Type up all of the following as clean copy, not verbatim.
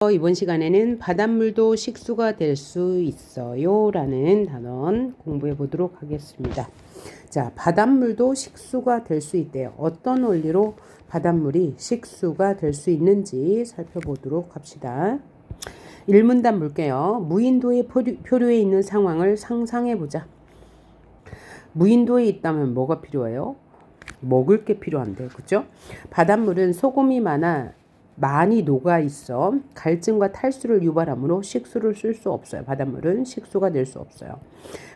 이번 시간에는 바닷물도 식수가 될 수 있어요 라는 단원 공부해 보도록 하겠습니다. 자, 바닷물도 식수가 될 수 있대요. 어떤 원리로 바닷물이 식수가 될 수 있는지 살펴보도록 합시다. 1문단 볼게요. 무인도의 표류에 있는 상황을 상상해 보자. 무인도에 있다면 뭐가 필요해요? 먹을 게 필요한데, 그죠? 바닷물은 소금이 많이 녹아 있어 갈증과 탈수를 유발하므로 식수를 쓸 수 없어요. 바닷물은 식수가 될 수 없어요.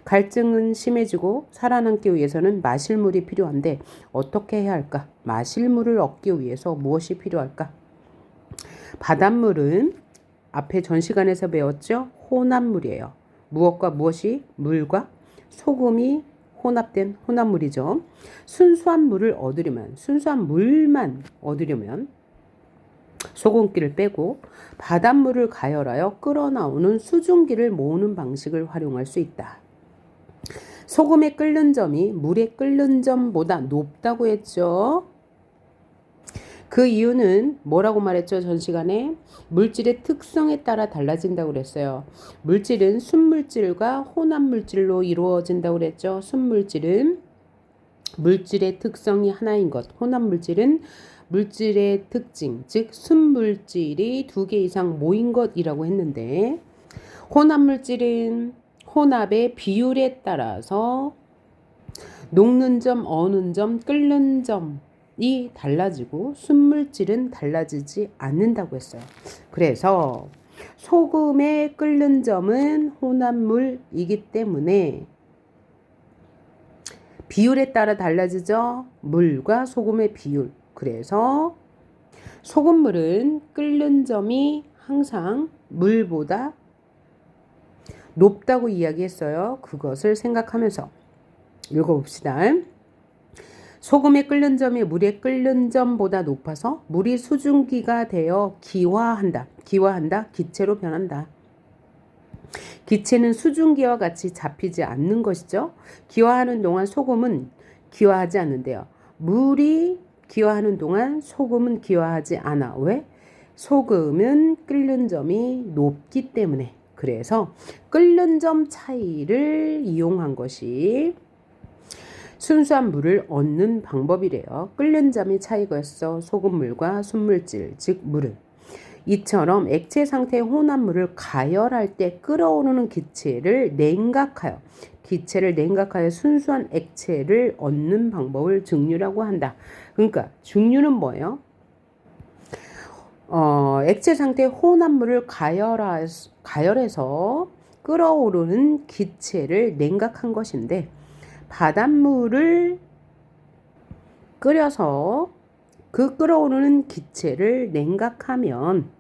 갈증은 심해지고 살아남기 위해서는 마실 물이 필요한데 어떻게 해야 할까? 마실 물을 얻기 위해서 무엇이 필요할까? 바닷물은 앞에 전 시간에서 배웠죠? 혼합물이에요. 무엇과 무엇이? 물과 소금이 혼합된 혼합물이죠. 순수한 물을 얻으려면, 순수한 물만 얻으려면 소금기를 빼고 바닷물을 가열하여 끓어나오는 수증기를 모으는 방식을 활용할 수 있다. 소금의 끓는 점이 물의 끓는 점보다 높다고 했죠. 그 이유는 뭐라고 말했죠? 전 시간에 물질의 특성에 따라 달라진다고 그랬어요. 물질은 순물질과 혼합물질로 이루어진다고 그랬죠. 순물질은 물질의 특성이 하나인 것, 혼합물질은 물질의 특징, 즉 순물질이 2개 이상 모인 것이라고 했는데, 혼합물질은 혼합의 비율에 따라서 녹는 점, 어는 점, 끓는 점이 달라지고 순물질은 달라지지 않는다고 했어요. 그래서 소금의 끓는 점은 혼합물이기 때문에 비율에 따라 달라지죠. 물과 소금의 비율. 그래서 소금물은 끓는 점이 항상 물보다 높다고 이야기했어요. 그것을 생각하면서 읽어봅시다. 소금의 끓는 점이 물의 끓는 점보다 높아서 물이 수증기가 되어 기화한다. 기체로 변한다. 기체는 수증기와 같이 잡히지 않는 것이죠. 기화하는 동안 소금은 기화하지 않는데요. 물이 기화하는 동안 소금은 기화하지 않아. 왜? 소금은 끓는 점이 높기 때문에. 그래서 끓는 점 차이를 이용한 것이 순수한 물을 얻는 방법이래요. 끓는 점이 차이가 있어 소금물과 순물질, 즉 물은. 이처럼 액체 상태의 혼합물을 가열할 때 끓어오르는 기체를 냉각하여 순수한 액체를 얻는 방법을 증류라고 한다. 그러니까 증류는 뭐예요? 액체 상태의 혼합물을 가열해서 끓어오르는 기체를 냉각한 것인데, 바닷물을 끓여서 그 끓어오르는 기체를 냉각하면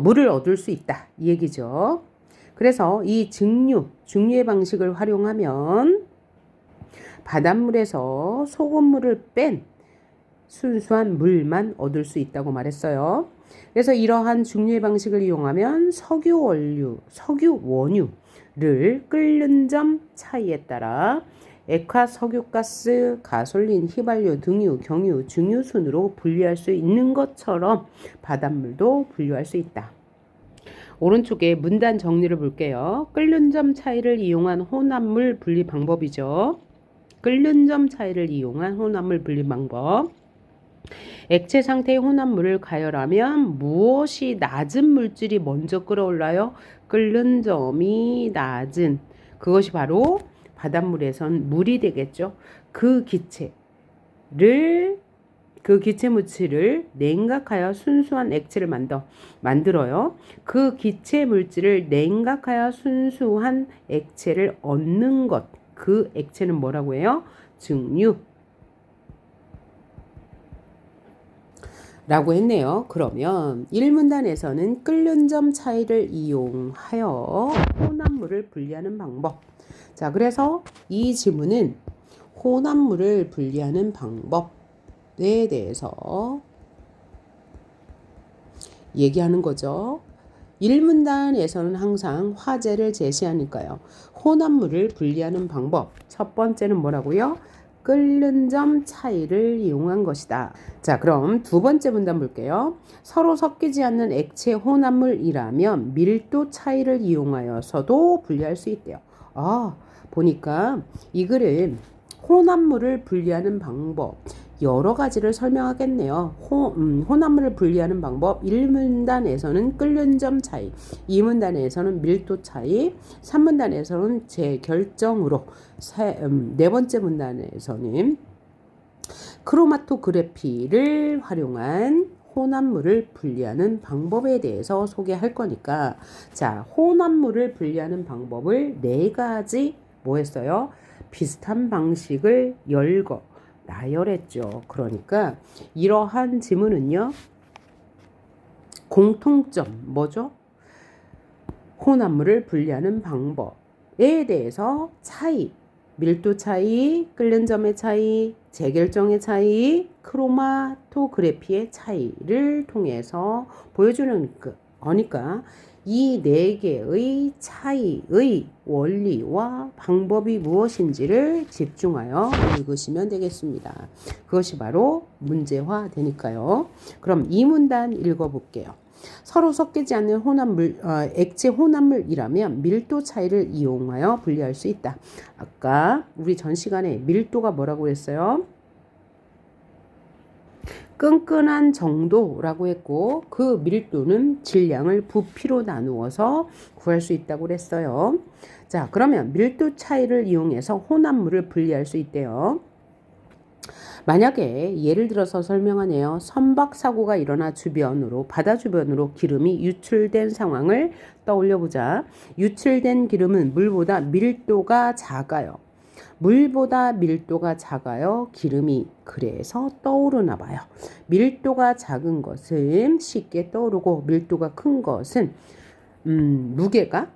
물을 얻을 수 있다 이 얘기죠. 그래서 이 증류의 방식을 활용하면 바닷물에서 소금물을 뺀 순수한 물만 얻을 수 있다고 말했어요. 그래서 이러한 증류의 방식을 이용하면 석유 원유를 끓는 점 차이에 따라 액화 석유가스, 가솔린, 휘발유, 등유, 경유, 증유 순으로 분리할 수 있는 것처럼 바닷물도 분류할 수 있다. 오른쪽에 문단 정리를 볼게요. 끓는 점 차이를 이용한 혼합물 분리 방법이죠. 끓는 점 차이를 이용한 혼합물 분리 방법. 액체 상태의 혼합물을 가열하면 무엇이 낮은 물질이 먼저 끓어올라요? 끓는 점이 낮은, 그것이 바로 바닷물에선 물이 되겠죠. 그 기체 물질을 냉각하여 순수한 액체를 만들어요. 그 기체 물질을 냉각하여 순수한 액체를 얻는 것. 그 액체는 뭐라고 해요? 증류. 라고 했네요. 그러면 1문단에서는 끓는 점 차이를 이용하여 혼합물을 분리하는 방법. 자, 그래서 이 지문은 혼합물을 분리하는 방법에 대해서 얘기하는 거죠. 1문단에서는 항상 화제를 제시하니까요. 혼합물을 분리하는 방법. 첫 번째는 뭐라고요? 끓는 점 차이를 이용한 것이다. 자, 그럼 두 번째 문단 볼게요. 서로 섞이지 않는 액체 혼합물이라면 밀도 차이를 이용하여서도 분리할 수 있대요. 보니까 이 글은 혼합물을 분리하는 방법 여러 가지를 설명하겠네요. 혼합물을 분리하는 방법 1문단에서는 끓는 점 차이, 2문단에서는 밀도 차이, 3문단에서는 재결정으로, 네 번째 문단에서는 크로마토그래피를 활용한 혼합물을 분리하는 방법에 대해서 소개할 거니까, 자, 혼합물을 분리하는 방법을 네 가지 뭐 했어요? 비슷한 방식을 나열했죠. 그러니까 이러한 지문은요, 공통점 뭐죠? 혼합물을 분리하는 방법에 대해서 차이, 밀도 차이, 끓는 점의 차이, 재결정의 차이, 크로마토그래피의 차이를 통해서 보여주는 거니까 이 네 개의 차이의 원리와 방법이 무엇인지를 집중하여 읽으시면 되겠습니다. 그것이 바로 문제화 되니까요. 그럼 이 문단 읽어볼게요. 서로 섞이지 않는 액체 혼합물이라면 밀도 차이를 이용하여 분리할 수 있다. 아까 우리 전 시간에 밀도가 뭐라고 했어요? 끈끈한 정도라고 했고, 그 밀도는 질량을 부피로 나누어서 구할 수 있다고 그랬어요. 자, 그러면 밀도 차이를 이용해서 혼합물을 분리할 수 있대요. 만약에 예를 들어서 설명하네요. 선박 사고가 일어나 바다 주변으로 기름이 유출된 상황을 떠올려 보자. 유출된 기름은 물보다 밀도가 작아요. 물보다 밀도가 작아요. 기름이 그래서 떠오르나 봐요. 밀도가 작은 것은 쉽게 떠오르고 밀도가 큰 것은 무게가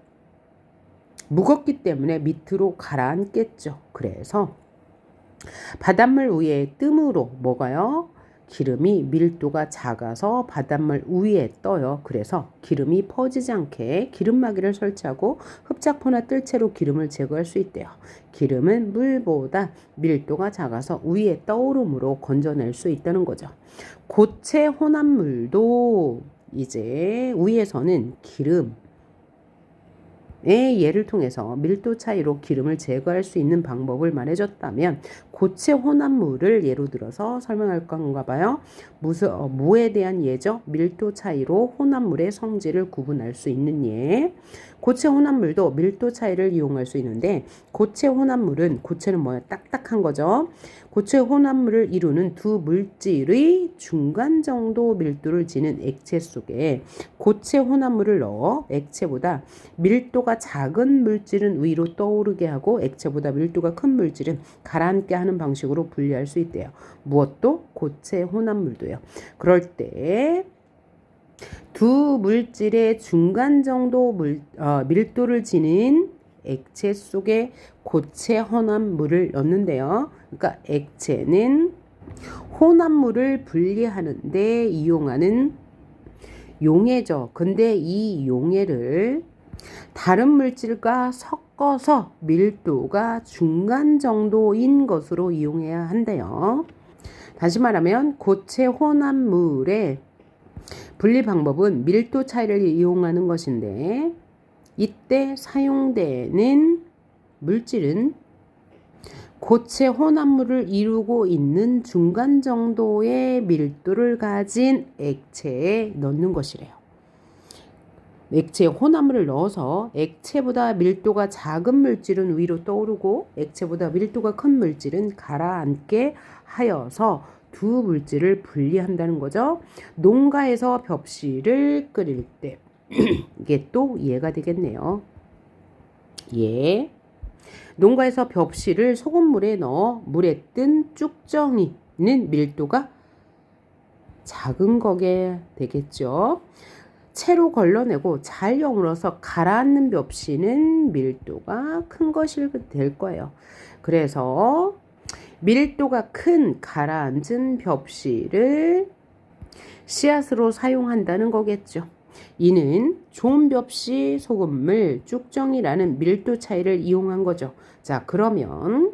무겁기 때문에 밑으로 가라앉겠죠. 그래서 바닷물 위에 뜸으로 뭐가요? 기름이 밀도가 작아서 바닷물 위에 떠요. 그래서 기름이 퍼지지 않게 기름막이를 설치하고 흡착포나 뜰채로 기름을 제거할 수 있대요. 기름은 물보다 밀도가 작아서 위에 떠오름으로 건져낼 수 있다는 거죠. 고체 혼합물도 이제 위에서는 기름의 예를 통해서 밀도 차이로 기름을 제거할 수 있는 방법을 말해줬다면, 고체 혼합물을 예로 들어서 설명할 건가 봐요. 뭐에 대한 예죠? 밀도 차이로 혼합물의 성질을 구분할 수 있는 예. 고체 혼합물도 밀도 차이를 이용할 수 있는데, 고체는 뭐예요? 딱딱한 거죠. 고체 혼합물을 이루는 두 물질의 중간 정도 밀도를 지닌 액체 속에 고체 혼합물을 넣어 액체보다 밀도가 작은 물질은 위로 떠오르게 하고 액체보다 밀도가 큰 물질은 가라앉게 하는 방식으로 분리할 수 있대요. 무엇도? 고체 혼합물도요. 그럴 때 두 물질의 중간 정도 밀도를 지닌 액체 속에 고체 혼합물을 넣는데요. 그러니까 액체는 혼합물을 분리하는데 이용하는 용해죠. 근데 이 용해를 다른 물질과 섞어서 밀도가 중간 정도인 것으로 이용해야 한대요. 다시 말하면 고체 혼합물의 분리 방법은 밀도 차이를 이용하는 것인데, 이때 사용되는 물질은 고체 혼합물을 이루고 있는 중간 정도의 밀도를 가진 액체에 넣는 것이래요. 액체에 혼합물을 넣어서 액체보다 밀도가 작은 물질은 위로 떠오르고 액체보다 밀도가 큰 물질은 가라앉게 하여서 두 물질을 분리한다는 거죠. 농가에서 벽시를 끓일 때 이게 또 이해가 되겠네요. 예. 농가에서 벽시를 소금물에 넣어 물에 뜬 쭉정이는 밀도가 작은 거게 되겠죠. 채로 걸러내고 잘 여물어서 가라앉는 벽시는 밀도가 큰 것이 될 거예요. 그래서 밀도가 큰 가라앉은 벽시를 씨앗으로 사용한다는 거겠죠. 이는 좋은 벽시 소금물 쭉정이라는 밀도 차이를 이용한 거죠. 자, 그러면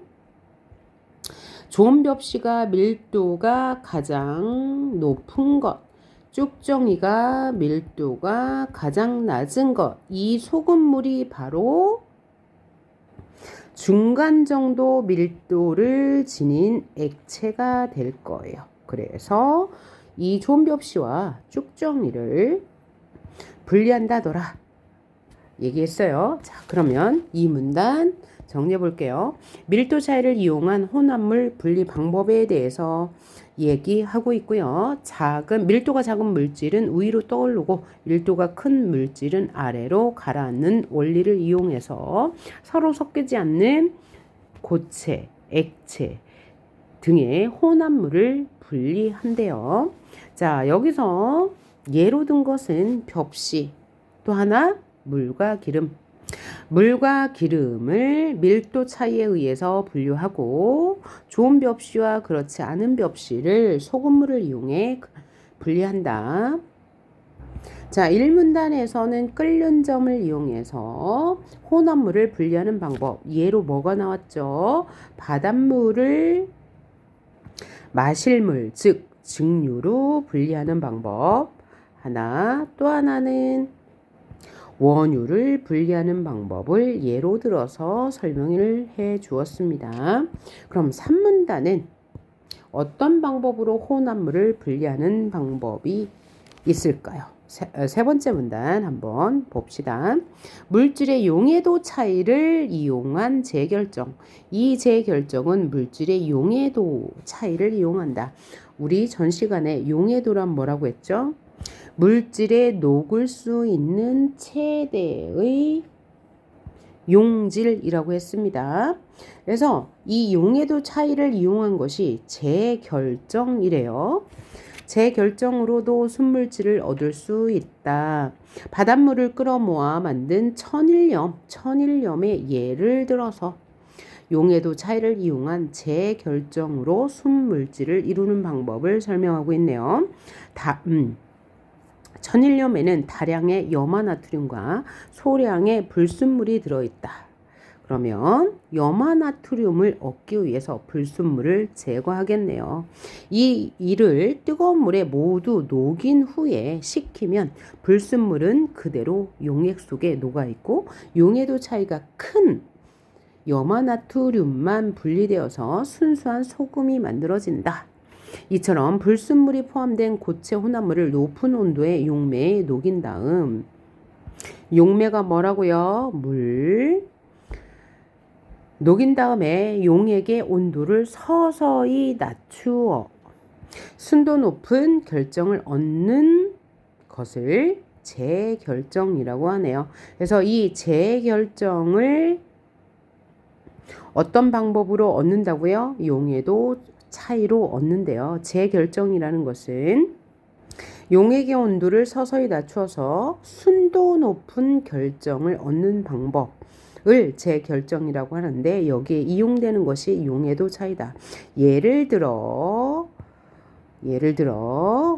존벽시가 밀도가 가장 높은 것, 쭉정이가 밀도가 가장 낮은 것, 이 소금물이 바로 중간 정도 밀도를 지닌 액체가 될 거예요. 그래서 이 존벽시와 쭉정이를 분리한다더라 얘기했어요. 자, 그러면 이 문단 정리해 볼게요. 밀도 차이를 이용한 혼합물 분리 방법에 대해서 얘기하고 있고요. 밀도가 작은 물질은 위로 떠오르고 밀도가 큰 물질은 아래로 가라앉는 원리를 이용해서 서로 섞이지 않는 고체, 액체 등의 혼합물을 분리한대요. 자, 여기서 예로 든 것은 벽시, 또 하나 물과 기름. 물과 기름을 밀도 차이에 의해서 분류하고 좋은 벽시와 그렇지 않은 벽시를 소금물을 이용해 분리한다. 자, 1문단에서는 끓는 점을 이용해서 혼합물을 분리하는 방법. 예로 뭐가 나왔죠? 바닷물을 마실물, 즉 증류로 분리하는 방법. 하나, 또 하나는 원유를 분리하는 방법을 예로 들어서 설명을 해 주었습니다. 그럼 3문단은 어떤 방법으로 혼합물을 분리하는 방법이 있을까요? 세 번째 문단 한번 봅시다. 물질의 용해도 차이를 이용한 재결정. 이 재결정은 물질의 용해도 차이를 이용한다. 우리 전 시간에 용해도란 뭐라고 했죠? 물질에 녹을 수 있는 최대의 용질이라고 했습니다. 그래서 이 용해도 차이를 이용한 것이 재결정이래요. 재결정으로도 순물질을 얻을 수 있다. 바닷물을 끌어모아 만든 천일염의 예를 들어서 용해도 차이를 이용한 재결정으로 순물질을 이루는 방법을 설명하고 있네요. 천일염에는 다량의 염화나트륨과 소량의 불순물이 들어있다. 그러면 염화나트륨을 얻기 위해서 불순물을 제거하겠네요. 이 일을 뜨거운 물에 모두 녹인 후에 식히면 불순물은 그대로 용액 속에 녹아있고 용해도 차이가 큰 염화나트륨만 분리되어서 순수한 소금이 만들어진다. 이처럼 불순물이 포함된 고체 혼합물을 높은 온도의 용매에 녹인 다음, 용매가 뭐라고요? 물. 녹인 다음에 용액의 온도를 서서히 낮추어 순도 높은 결정을 얻는 것을 재결정이라고 하네요. 그래서 이 재결정을 어떤 방법으로 얻는다고요? 용해도 차이로 얻는데요. 재결정이라는 것은 용액의 온도를 서서히 낮추어서 순도 높은 결정을 얻는 방법을 재결정이라고 하는데 여기에 이용되는 것이 용해도 차이다. 예를 들어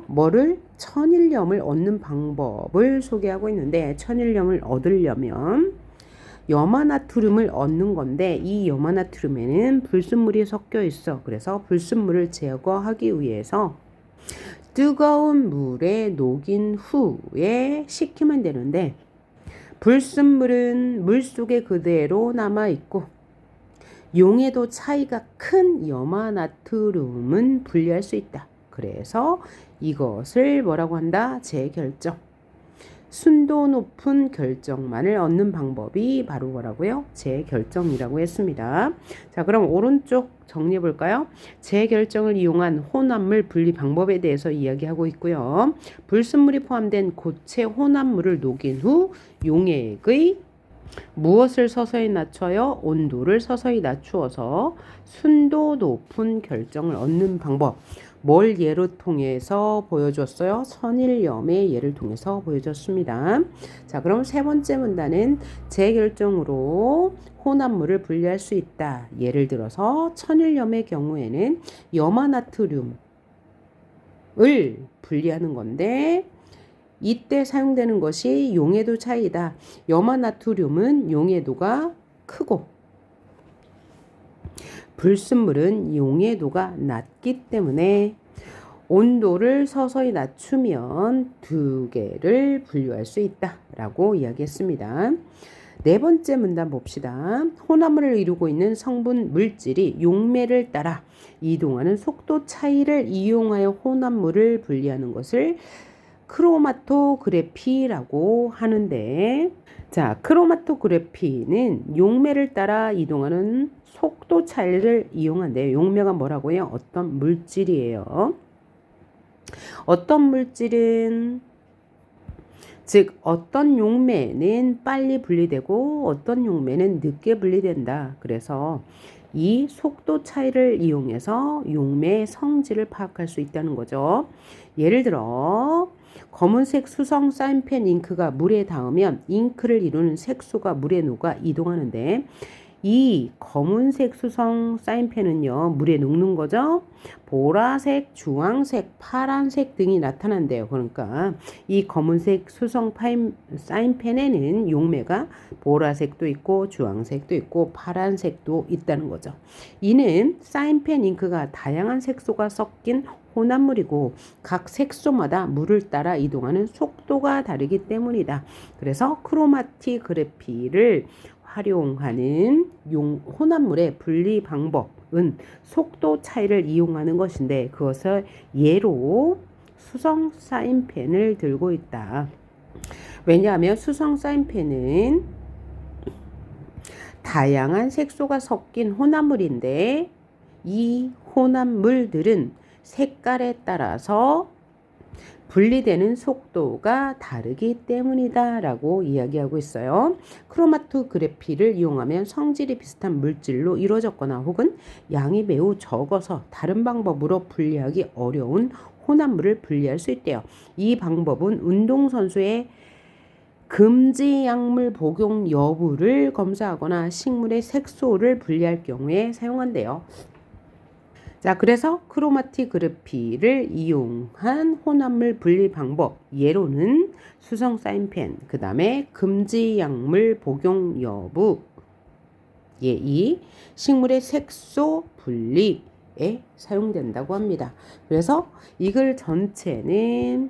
뭐를? 천일염을 얻는 방법을 소개하고 있는데 천일염을 얻으려면 염화나트륨을 얻는 건데 이 염화나트륨에는 불순물이 섞여 있어. 그래서 불순물을 제거하기 위해서 뜨거운 물에 녹인 후에 식히면 되는데 불순물은 물 속에 그대로 남아 있고 용해도 차이가 큰 염화나트륨은 분리할 수 있다. 그래서 이것을 뭐라고 한다? 재결정. 순도 높은 결정만을 얻는 방법이 바로 뭐라고요? 재결정이라고 했습니다. 자, 그럼 오른쪽 정리해 볼까요? 재결정을 이용한 혼합물 분리 방법에 대해서 이야기하고 있고요. 불순물이 포함된 고체 혼합물을 녹인 후 용액의 무엇을 서서히 낮춰요? 온도를 서서히 낮추어서 순도 높은 결정을 얻는 방법. 뭘 예로 통해서 보여줬어요? 천일염의 예를 통해서 보여줬습니다. 자, 그럼 세 번째 문단은 재결정으로 혼합물을 분리할 수 있다. 예를 들어서 천일염의 경우에는 염화나트륨을 분리하는 건데 이때 사용되는 것이 용해도 차이다. 염화나트륨은 용해도가 크고 불순물은 용해도가 낮기 때문에 온도를 서서히 낮추면 두 개를 분류할 수 있다라고 이야기했습니다. 네 번째 문단 봅시다. 혼합물을 이루고 있는 성분 물질이 용매를 따라 이동하는 속도 차이를 이용하여 혼합물을 분리하는 것을 크로마토그래피라고 하는데, 자, 크로마토그래피는 용매를 따라 이동하는 속도 차이를 이용한대요. 용매가 뭐라고요? 어떤 물질이에요. 어떤 물질은, 즉 어떤 용매는 빨리 분리되고 어떤 용매는 늦게 분리된다. 그래서 이 속도 차이를 이용해서 용매의 성질을 파악할 수 있다는 거죠. 예를 들어 검은색 수성 사인펜 잉크가 물에 닿으면 잉크를 이루는 색소가 물에 녹아 이동하는데, 이 검은색 수성 사인펜은요 물에 녹는 거죠. 보라색, 주황색, 파란색 등이 나타난대요. 그러니까 이 검은색 수성 사인펜에는 용매가 보라색도 있고 주황색도 있고 파란색도 있다는 거죠. 이는 사인펜 잉크가 다양한 색소가 섞인 혼합물이고 각 색소마다 물을 따라 이동하는 속도가 다르기 때문이다. 그래서 크로마티그래피를 활용하는 혼합물의 분리 방법은 속도 차이를 이용하는 것인데, 그것을 예로 수성 사인펜을 들고 있다. 왜냐하면 수성 사인펜은 다양한 색소가 섞인 혼합물인데 이 혼합물들은 색깔에 따라서 분리되는 속도가 다르기 때문이다 라고 이야기하고 있어요. 크로마토그래피를 이용하면 성질이 비슷한 물질로 이루어졌거나 혹은 양이 매우 적어서 다른 방법으로 분리하기 어려운 혼합물을 분리할 수 있대요. 이 방법은 운동선수의 금지 약물 복용 여부를 검사하거나 식물의 색소를 분리할 경우에 사용한대요. 자, 그래서 크로마티그래피를 이용한 혼합물 분리 방법, 예로는 수성 사인펜, 그 다음에 금지 약물 복용 여부, 이 식물의 색소 분리에 사용된다고 합니다. 그래서 이글 전체는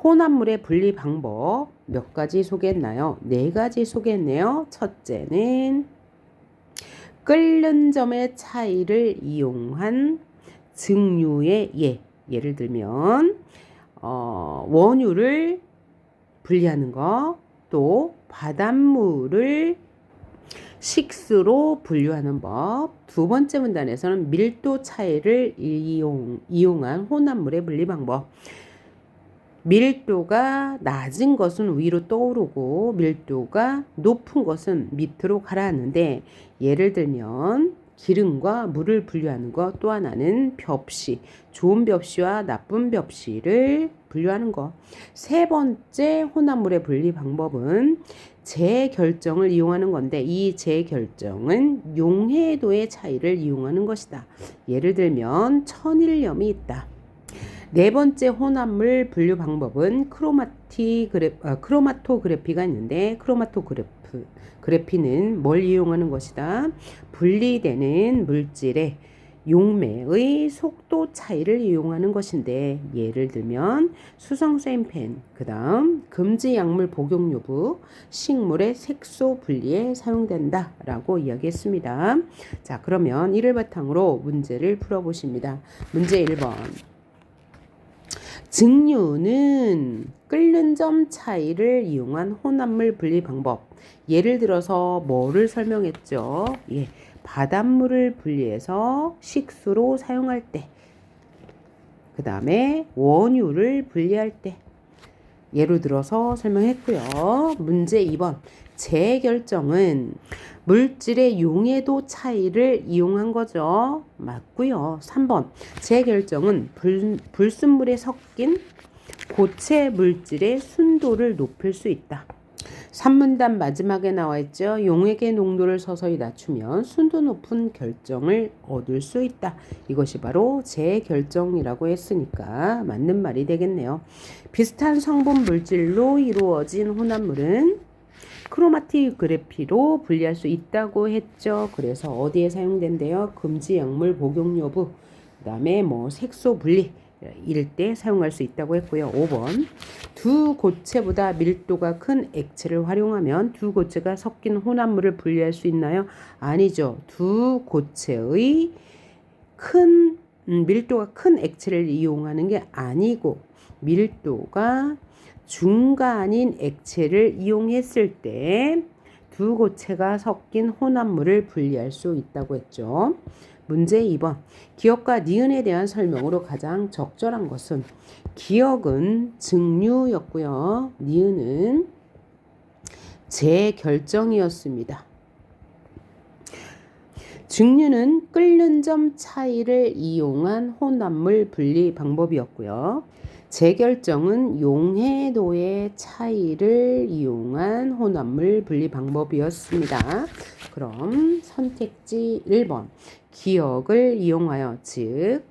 혼합물의 분리 방법 몇 가지 소개했나요? 네 가지 소개했네요. 첫째는 끓는 점의 차이를 이용한 증류의 예를 들면 원유를 분리하는 것, 또 바닷물을 식수로 분류하는 법. 두 번째 문단에서는 밀도 차이를 이용한 혼합물의 분리 방법. 밀도가 낮은 것은 위로 떠오르고 밀도가 높은 것은 밑으로 가라앉는데, 예를 들면 기름과 물을 분류하는 것, 또 하나는 벽시, 좋은 벽시와 나쁜 벽시를 분류하는 것. 세 번째 혼합물의 분리 방법은 재결정을 이용하는 건데, 이 재결정은 용해도의 차이를 이용하는 것이다. 예를 들면 천일염이 있다. 네 번째 혼합물 분류 방법은 크로마토그래피가 있는데, 크로마토그래피는 뭘 이용하는 것이다? 분리되는 물질의 용매의 속도 차이를 이용하는 것인데, 예를 들면 수성 사인펜, 그 다음 금지 약물 복용 여부, 식물의 색소 분리에 사용된다 라고 이야기했습니다. 자, 그러면 이를 바탕으로 문제를 풀어보십니다. 문제 1번. 증류는 끓는 점 차이를 이용한 혼합물 분리 방법. 예를 들어서 뭐를 설명했죠? 바닷물을 분리해서 식수로 사용할 때, 그 다음에 원유를 분리할 때 예를 들어서 설명했고요. 문제 2번. 재결정은 물질의 용해도 차이를 이용한 거죠. 맞고요. 3번. 재결정은 불순물에 섞인 고체 물질의 순도를 높일 수 있다. 3문단 마지막에 나와 있죠. 용액의 농도를 서서히 낮추면 순도 높은 결정을 얻을 수 있다. 이것이 바로 재결정이라고 했으니까 맞는 말이 되겠네요. 비슷한 성분 물질로 이루어진 혼합물은 크로마티그래피로 분리할 수 있다고 했죠. 그래서 어디에 사용된대요? 금지 약물 복용 여부, 그 다음에 뭐 색소 분리 이럴 때 사용할 수 있다고 했고요. 5번 두 고체보다 밀도가 큰 액체를 활용하면 두 고체가 섞인 혼합물을 분리할 수 있나요? 아니죠. 두 고체의 큰 밀도가 큰 액체를 이용하는 게 아니고 밀도가 중간인 액체를 이용했을 때 두 고체가 섞인 혼합물을 분리할 수 있다고 했죠. 문제 2번. 기억과 니은에 대한 설명으로 가장 적절한 것은 기억은 증류였고요. 니은은 재결정이었습니다. 증류는 끓는 점 차이를 이용한 혼합물 분리 방법이었고요. 재결정은 용해도의 차이를 이용한 혼합물 분리 방법이었습니다. 그럼 선택지 1번 기억을 이용하여 즉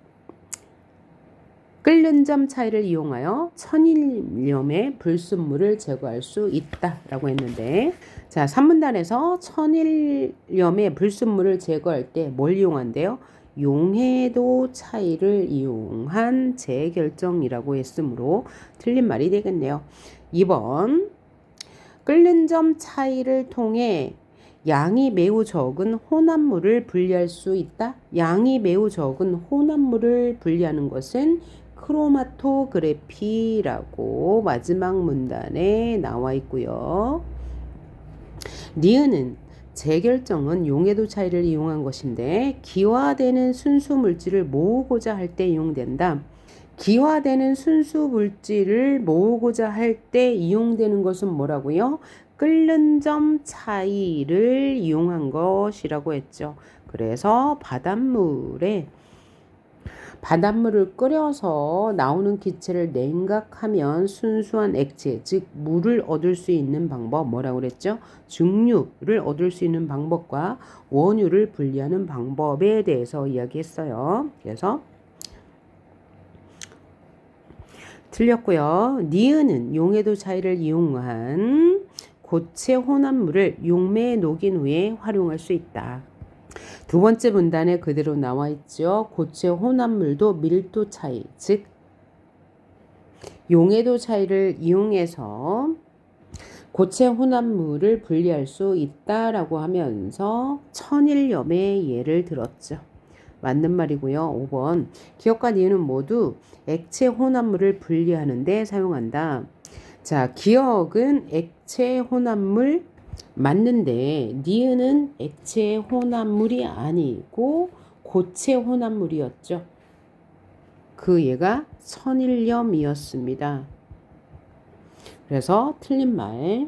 끓는 점 차이를 이용하여 천일염의 불순물을 제거할 수 있다라고 했는데 자 3문단에서 천일염의 불순물을 제거할 때 뭘 이용한대요? 용해도 차이를 이용한 재결정이라고 했으므로 틀린 말이 되겠네요. 2번 끓는 점 차이를 통해 양이 매우 적은 혼합물을 분리할 수 있다. 양이 매우 적은 혼합물을 분리하는 것은 크로마토그래피라고 마지막 문단에 나와 있고요. 니은은 재결정은 용해도 차이를 이용한 것인데 기화되는 순수 물질을 모으고자 할 때 이용된다. 기화되는 순수 물질을 모으고자 할 때 이용되는 것은 뭐라고요? 끓는 점 차이를 이용한 것이라고 했죠. 그래서 바닷물을 끓여서 나오는 기체를 냉각하면 순수한 액체, 즉 물을 얻을 수 있는 방법 뭐라고 그랬죠? 증류를 얻을 수 있는 방법과 원유를 분리하는 방법에 대해서 이야기했어요. 그래서 틀렸고요. 니은은 용해도 차이를 이용한 고체 혼합물을 용매에 녹인 후에 활용할 수 있다. 두 번째 문단에 그대로 나와 있죠. 고체 혼합물도 밀도 차이, 즉 용해도 차이를 이용해서 고체 혼합물을 분리할 수 있다라고 하면서 천일염의 예를 들었죠. 맞는 말이고요. 5번 기억과 니은은 모두 액체 혼합물을 분리하는 데 사용한다. 자, 기억은 액체 혼합물 맞는데 니은은 액체 혼합물이 아니고 고체 혼합물이었죠. 그 얘가 천일염이었습니다. 그래서 틀린 말.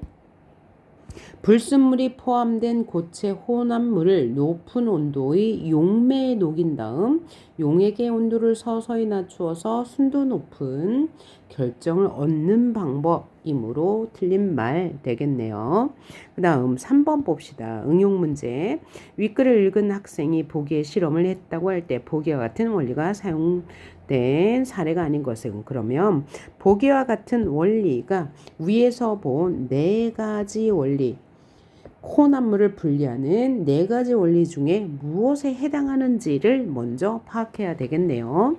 불순물이 포함된 고체 혼합물을 높은 온도의 용매에 녹인 다음 용액의 온도를 서서히 낮추어서 순도 높은 결정을 얻는 방법이므로 틀린 말 되겠네요. 그 다음 3번 봅시다. 응용 문제. 윗글을 읽은 학생이 보기에 실험을 했다고 할 때 보기와 같은 원리가 사용된 사례가 아닌 것은 그러면 보기와 같은 원리가 위에서 본 네 가지 원리 혼합물을 분리하는 네 가지 원리 중에 무엇에 해당하는지를 먼저 파악해야 되겠네요.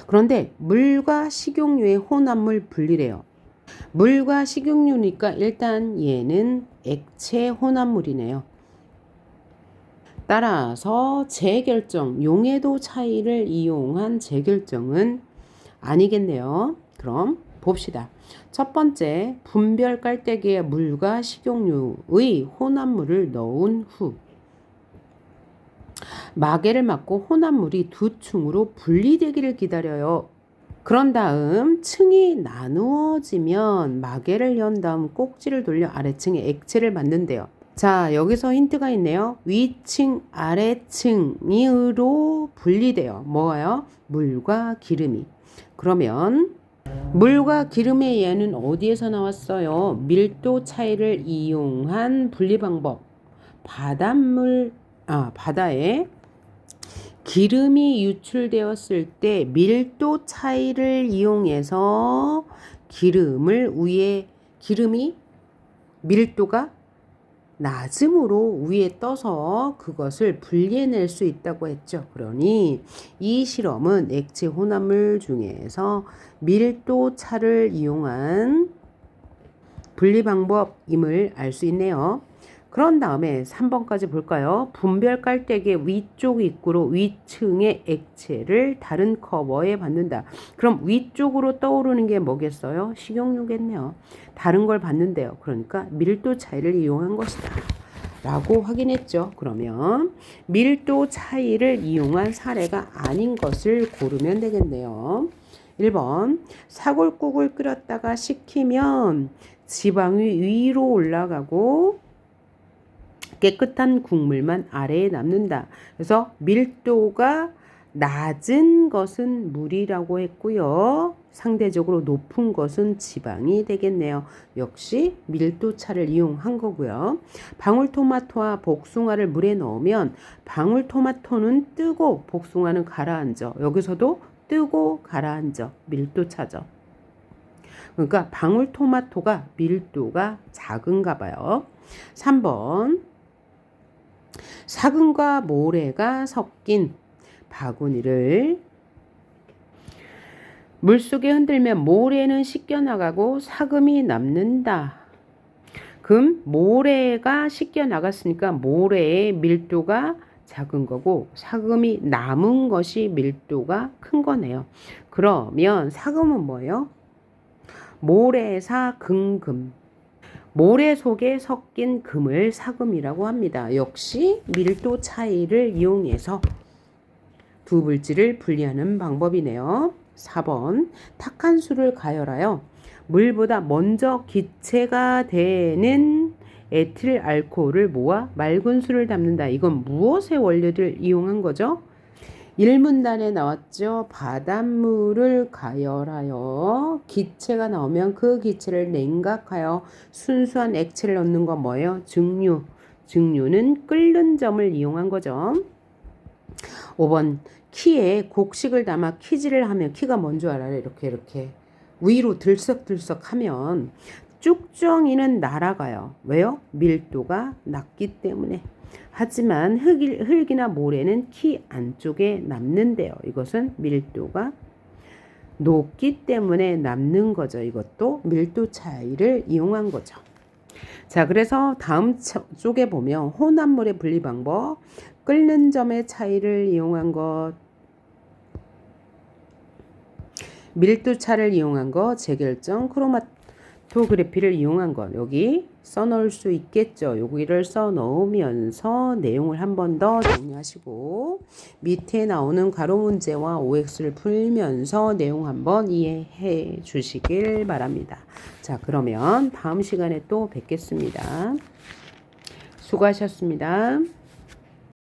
그런데 물과 식용유의 혼합물 분리래요. 물과 식용유니까 일단 얘는 액체 혼합물이네요. 따라서 재결정, 용해도 차이를 이용한 재결정은 아니겠네요. 그럼 봅시다. 첫 번째, 분별 깔때기에 물과 식용유의 혼합물을 넣은 후 마개를 막고 혼합물이 두 층으로 분리되기를 기다려요. 그런 다음 층이 나누어지면 마개를 연 다음 꼭지를 돌려 아래층에 액체를 만든대요. 자, 여기서 힌트가 있네요. 위층, 아래층으로 분리돼요. 뭐가요? 물과 기름이. 그러면 물과 기름의 예는 어디에서 나왔어요? 밀도 차이를 이용한 분리 방법. 바다에 기름이 유출되었을 때 밀도 차이를 이용해서 기름이 밀도가 낮음으로 위에 떠서 그것을 분리해낼 수 있다고 했죠. 그러니 이 실험은 액체 혼합물 중에서 밀도 차를 이용한 분리 방법임을 알 수 있네요. 그런 다음에 3번까지 볼까요? 분별 깔때기의 위쪽 입구로 위층의 액체를 다른 커버에 받는다. 그럼 위쪽으로 떠오르는 게 뭐겠어요? 식용유겠네요. 다른 걸 받는데요. 그러니까 밀도 차이를 이용한 것이다. 라고 확인했죠. 그러면 밀도 차이를 이용한 사례가 아닌 것을 고르면 되겠네요. 1번 사골국을 끓였다가 식히면 지방이 위로 올라가고 깨끗한 국물만 아래에 남는다. 그래서 밀도가 낮은 것은 물이라고 했고요. 상대적으로 높은 것은 지방이 되겠네요. 역시 밀도차를 이용한 거고요. 방울토마토와 복숭아를 물에 넣으면 방울토마토는 뜨고 복숭아는 가라앉아. 여기서도 뜨고 가라앉아. 밀도차죠. 그러니까 방울토마토가 밀도가 작은가 봐요. 3번 사금과 모래가 섞인 바구니를 물속에 흔들면 모래는 씻겨나가고 사금이 남는다. 그럼 모래가 씻겨나갔으니까 모래의 밀도가 작은 거고 사금이 남은 것이 밀도가 큰 거네요. 그러면 사금은 뭐예요? 모래사 금금. 모래 속에 섞인 금을 사금이라고 합니다. 역시 밀도 차이를 이용해서 두 물질을 분리하는 방법이네요. 4번 탁한 수를 가열하여 물보다 먼저 기체가 되는 에틸 알코올을 모아 맑은 수를 담는다. 이건 무엇의 원리를 이용한 거죠? 1문단에 나왔죠. 바닷물을 가열하여 기체가 나오면 그 기체를 냉각하여 순수한 액체를 넣는 건 뭐예요? 증류. 증류는 끓는 점을 이용한 거죠. 5번 키에 곡식을 담아 키질을 하면 키가 뭔 줄 알아요? 이렇게 위로 들썩들썩 하면 쭉정이는 날아가요. 왜요? 밀도가 낮기 때문에. 하지만 흙이나 모래는 키 안쪽에 남는데요. 이것은 밀도가 높기 때문에 남는 거죠. 이것도 밀도 차이를 이용한 거죠. 자, 그래서 다음 쪽에 보면 혼합물의 분리 방법, 끓는 점의 차이를 이용한 것, 밀도차를 이용한 것, 재결정, 크로마토그래피를 이용한 것. 여기 써놓을 수 있겠죠. 여기를 써놓으면서 내용을 한 번 더 정리하시고 밑에 나오는 가로 문제와 OX를 풀면서 내용 한번 이해해 주시길 바랍니다. 자, 그러면 다음 시간에 또 뵙겠습니다. 수고하셨습니다.